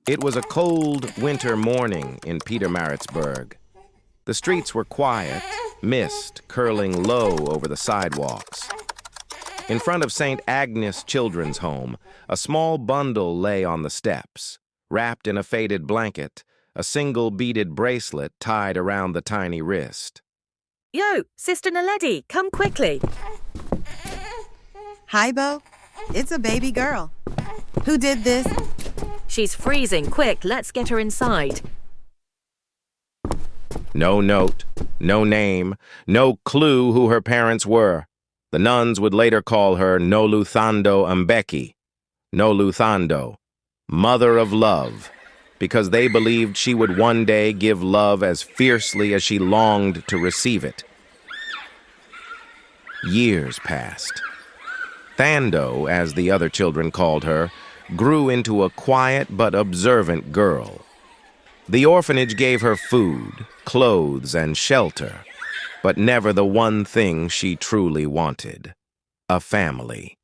It was a cold winter morning in Pietermaritzburg. The streets were quiet, mist curling low over the sidewalks. In front of St. Agnes Children's Home, a small bundle lay on the steps, wrapped in a faded blanket, a single beaded bracelet tied around the tiny wrist. Yo, Sister Naledi, come quickly. Hi, Bo. It's a baby girl. Who did this? She's freezing. Quick, let's get her inside. No note, no name, no clue who her parents were. The nuns would later call her Thando Mbeki, Thando, Mother of Love, because they believed she would one day give love as fiercely as she longed to receive it. Years passed. Thando, as the other children called her, grew into a quiet but observant girl. The orphanage gave her food, clothes, and shelter, but never the one thing she truly wanted: a family.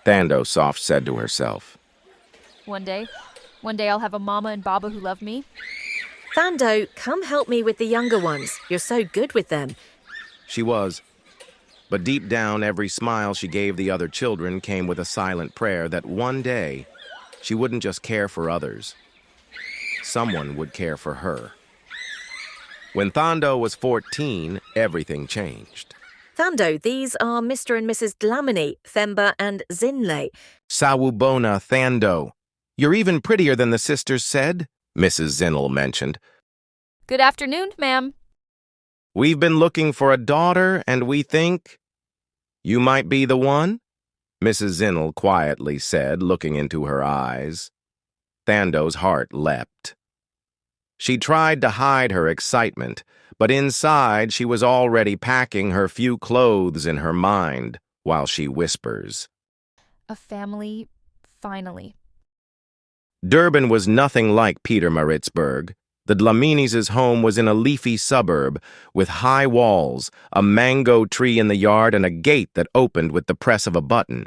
Thando soft said to herself, One day I'll have a mama and baba who love me. Thando, come help me with the younger ones. You're so good with them. She was. But deep down, every smile she gave the other children came with a silent prayer that one day she wouldn't just care for others. Someone would care for her. When Thando was 14, everything changed. Thando, these are Mr. and Mrs. Dlamini, Themba and Zinle. Sawubona, Thando. You're even prettier than the sisters said, Mrs. Zinle mentioned. Good afternoon, ma'am. We've been looking for a daughter, and we think you might be the one, Mrs. Zinle quietly said, looking into her eyes. Thando's heart leapt. She tried to hide her excitement, but inside she was already packing her few clothes in her mind while she whispers, A family, finally. Durban was nothing like Pietermaritzburg. The Dlamini's home was in a leafy suburb with high walls, a mango tree in the yard, and a gate that opened with the press of a button.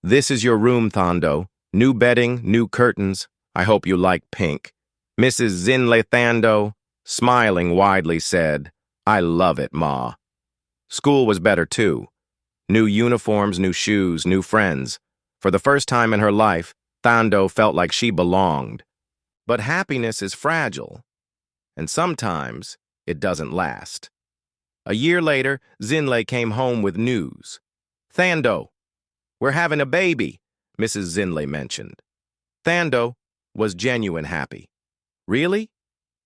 This is your room, Thando. New bedding, new curtains. I hope you like pink. Mrs. Zinle Thando, smiling widely, said, I love it, Ma. School was better, too. New uniforms, new shoes, new friends. For the first time in her life, Thando felt like she belonged. But happiness is fragile, and sometimes it doesn't last. A year later, Zinle came home with news. Thando, we're having a baby, Mrs. Zinle mentioned. Thando was genuine happy. Really?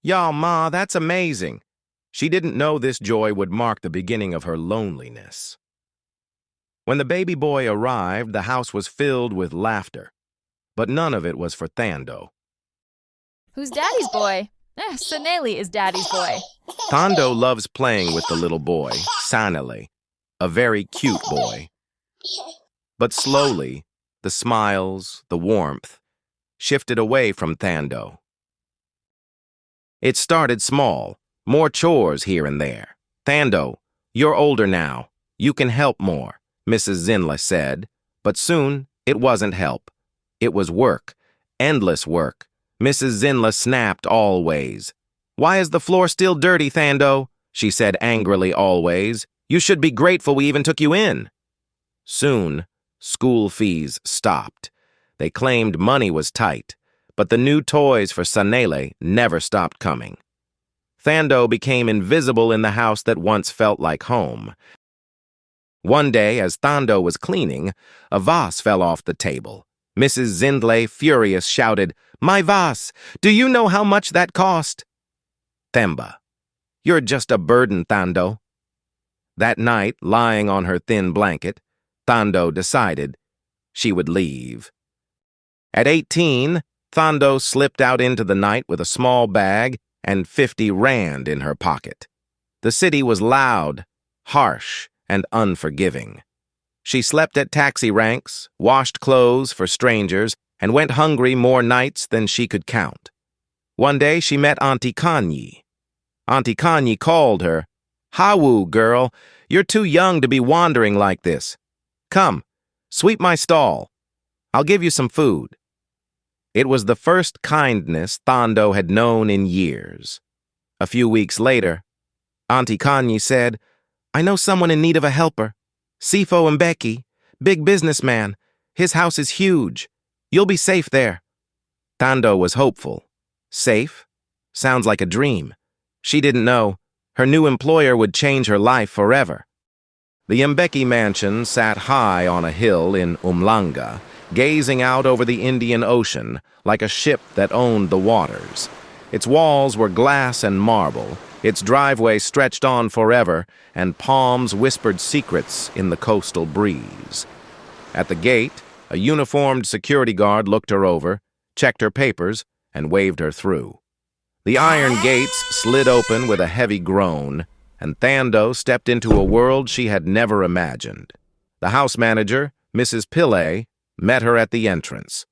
Ya, Ma, that's amazing. She didn't know this joy would mark the beginning of her loneliness. When the baby boy arrived, the house was filled with laughter, but none of it was for Thando. Who's Daddy's boy? Saneli is Daddy's boy. Thando loves playing with the little boy, Sanele, a very cute boy. But slowly, the smiles, the warmth, shifted away from Thando. It started small, more chores here and there. Thando, you're older now. You can help more, Mrs. Zinle said. But soon, it wasn't help. It was work, endless work. Mrs. Zinle snapped always. Why is the floor still dirty, Thando? She said angrily always. You should be grateful we even took you in. Soon, school fees stopped. They claimed money was tight, but the new toys for Sanele never stopped coming. Thando became invisible in the house that once felt like home. One day, as Thando was cleaning, a vase fell off the table. Mrs. Zinle, furious, shouted, My vase! Do you know how much that cost? Themba, you're just a burden, Thando. That night, lying on her thin blanket, Thando decided she would leave. At 18, Thando slipped out into the night with a small bag and 50 rand in her pocket. The city was loud, harsh, and unforgiving. She slept at taxi ranks, washed clothes for strangers, and went hungry more nights than she could count. One day she met Auntie Kanye. Auntie Kanye called her, Hawu, girl, you're too young to be wandering like this. Come, sweep my stall. I'll give you some food. It was the first kindness Thando had known in years. A few weeks later, Auntie Kanye said, "I know someone in need of a helper. Sipho Mbeki, big businessman. His house is huge. You'll be safe there." Thando was hopeful. Safe? Sounds like a dream. She didn't know. Her new employer would change her life forever. The Mbeki mansion sat high on a hill in Umhlanga, gazing out over the Indian Ocean like a ship that owned the waters. Its walls were glass and marble, its driveway stretched on forever, and palms whispered secrets in the coastal breeze. At the gate, a uniformed security guard looked her over, checked her papers, and waved her through. The iron gates slid open with a heavy groan, and Thando stepped into a world she had never imagined. The house manager, Mrs. Pillay, met her at the entrance.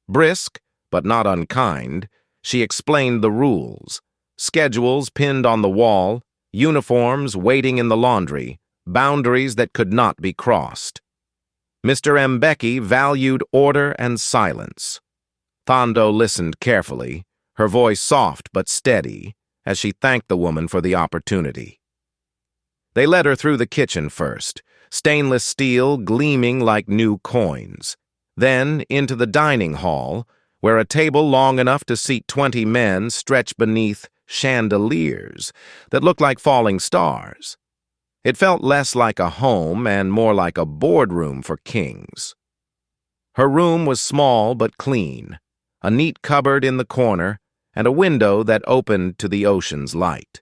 Brisk, but not unkind, she explained the rules. Schedules pinned on the wall, uniforms waiting in the laundry, boundaries that could not be crossed. Mr. Mbeki valued order and silence. Thando listened carefully, her voice soft but steady, as she thanked the woman for the opportunity. They led her through the kitchen first, stainless steel gleaming like new coins, then into the dining hall, where a table long enough to seat 20 men stretched beneath chandeliers that looked like falling stars. It felt less like a home and more like a boardroom for kings. Her room was small but clean, a neat cupboard in the corner, and a window that opened to the ocean's light.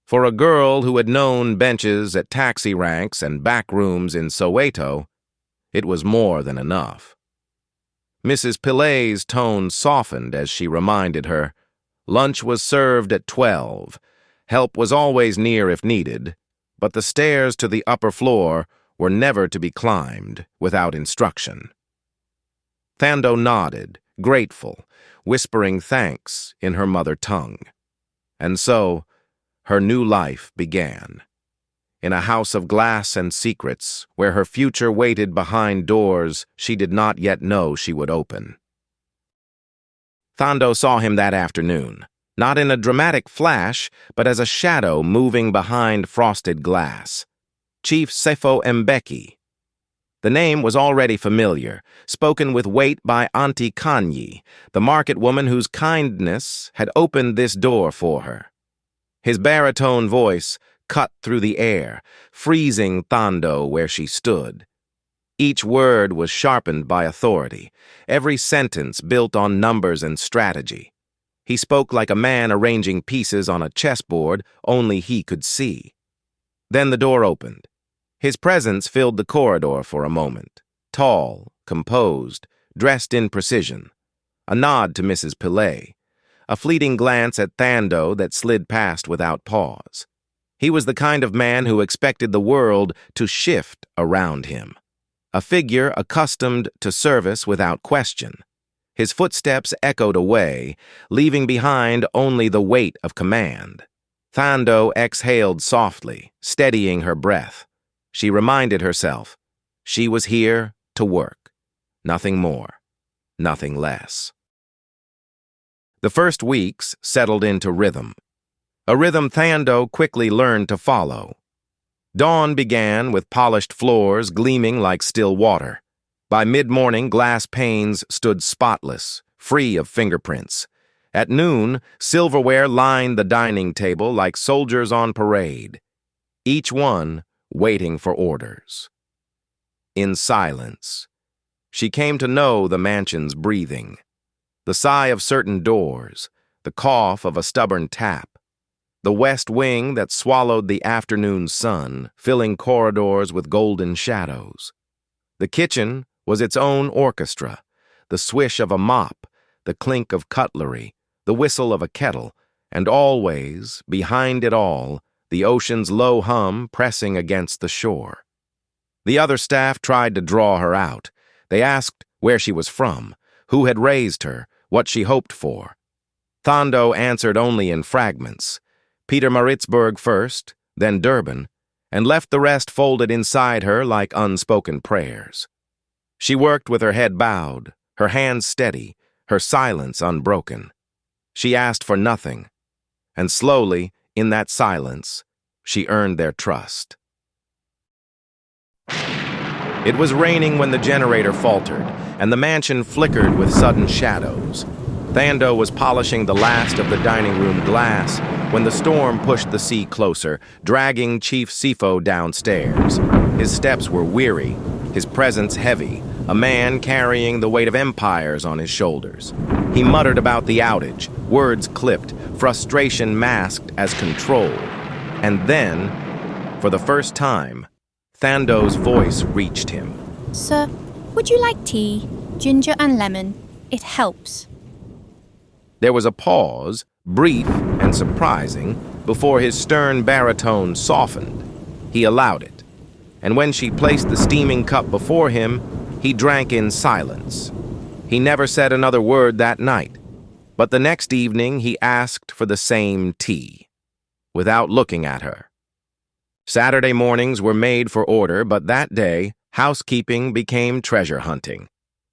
For a girl who had known benches at taxi ranks and back rooms in Soweto, it was more than enough. Mrs. Pillay's tone softened as she reminded her, lunch was served at 12, help was always near if needed, but the stairs to the upper floor were never to be climbed without instruction. Thando nodded, grateful, whispering thanks in her mother tongue. And so, her new life began. In a house of glass and secrets, where her future waited behind doors she did not yet know she would open. Thando saw him that afternoon, not in a dramatic flash, but as a shadow moving behind frosted glass. Chief Sipho Mbeki. The name was already familiar, spoken with weight by Auntie Kanye, the market woman whose kindness had opened this door for her. His baritone voice cut through the air, freezing Thando where she stood. Each word was sharpened by authority, every sentence built on numbers and strategy. He spoke like a man arranging pieces on a chessboard only he could see. Then the door opened. His presence filled the corridor for a moment, tall, composed, dressed in precision. A nod to Mrs. Pillay, a fleeting glance at Thando that slid past without pause. He was the kind of man who expected the world to shift around him, a figure accustomed to service without question. His footsteps echoed away, leaving behind only the weight of command. Thando exhaled softly, steadying her breath. She reminded herself, she was here to work. Nothing more, nothing less. The first weeks settled into rhythm. A rhythm Thando quickly learned to follow. Dawn began with polished floors gleaming like still water. By mid-morning, glass panes stood spotless, free of fingerprints. At noon, silverware lined the dining table like soldiers on parade, each one waiting for orders. In silence, she came to know the mansion's breathing, the sigh of certain doors, the cough of a stubborn tap, the west wing that swallowed the afternoon sun, filling corridors with golden shadows. The kitchen was its own orchestra, the swish of a mop, the clink of cutlery, the whistle of a kettle, and always, behind it all, the ocean's low hum pressing against the shore. The other staff tried to draw her out. They asked where she was from, who had raised her, what she hoped for. Thando answered only in fragments. Pietermaritzburg first, then Durban, and left the rest folded inside her like unspoken prayers. She worked with her head bowed, her hands steady, her silence unbroken. She asked for nothing, and slowly, in that silence, she earned their trust. It was raining when the generator faltered, and the mansion flickered with sudden shadows. Thando was polishing the last of the dining room glass when the storm pushed the sea closer, dragging Chief Sipho downstairs. His steps were weary, his presence heavy, a man carrying the weight of empires on his shoulders. He muttered about the outage, words clipped, frustration masked as control. And then, for the first time, Thando's voice reached him. Sir, would you like tea? Ginger and lemon. It helps. There was a pause, brief and surprising, before his stern baritone softened. He allowed it, and when she placed the steaming cup before him, he drank in silence. He never said another word that night, but the next evening he asked for the same tea, without looking at her. Saturday mornings were made for order, but that day, housekeeping became treasure hunting.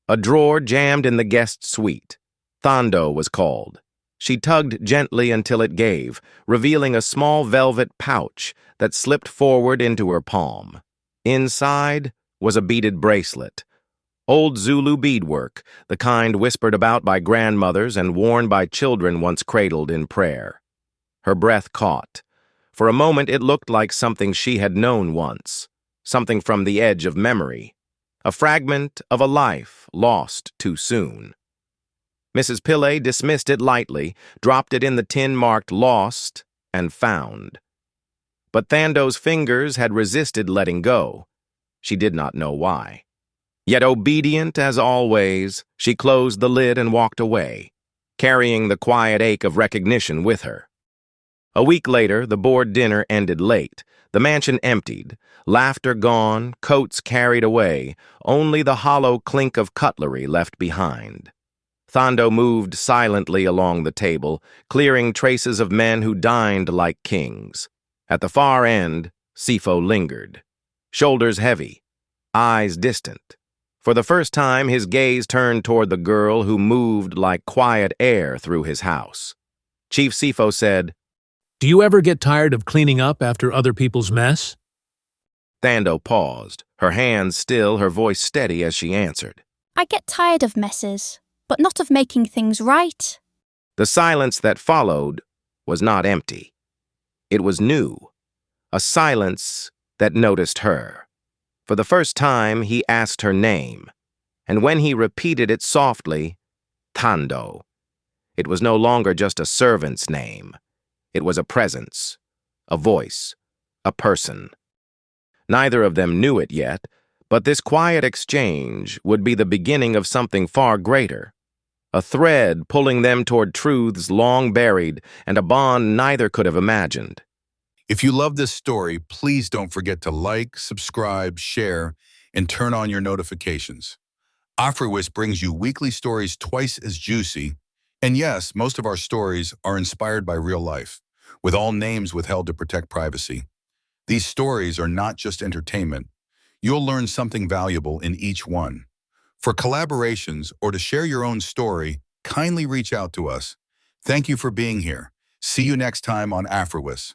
A drawer jammed in the guest suite. Thando was called. She tugged gently until it gave, revealing a small velvet pouch that slipped forward into her palm. Inside was a beaded bracelet. Old Zulu beadwork, the kind whispered about by grandmothers and worn by children once cradled in prayer. Her breath caught. For a moment it looked like something she had known once, something from the edge of memory, a fragment of a life lost too soon. Mrs. Pillay dismissed it lightly, dropped it in the tin marked lost and found. But Thando's fingers had resisted letting go. She did not know why. Yet obedient as always, she closed the lid and walked away, carrying the quiet ache of recognition with her. A week later, the board dinner ended late. The mansion emptied, laughter gone, coats carried away, only the hollow clink of cutlery left behind. Thando moved silently along the table, clearing traces of men who dined like kings. At the far end, Sipho lingered, shoulders heavy, eyes distant. For the first time, his gaze turned toward the girl who moved like quiet air through his house. Chief Sipho said, "Do you ever get tired of cleaning up after other people's mess?" Thando paused, her hands still, her voice steady as she answered. I get tired of messes, but not of making things right. The silence that followed was not empty. It was new, a silence that noticed her. For the first time, he asked her name, and when he repeated it softly, Thando. It was no longer just a servant's name. It was a presence, a voice, a person. Neither of them knew it yet, but this quiet exchange would be the beginning of something far greater. A thread pulling them toward truths long buried and a bond neither could have imagined. If you love this story, please don't forget to like, subscribe, share, and turn on your notifications. Afriwis brings you weekly stories twice as juicy. And yes, most of our stories are inspired by real life, with all names withheld to protect privacy. These stories are not just entertainment. You'll learn something valuable in each one. For collaborations or to share your own story, kindly reach out to us. Thank you for being here. See you next time on Afriwis.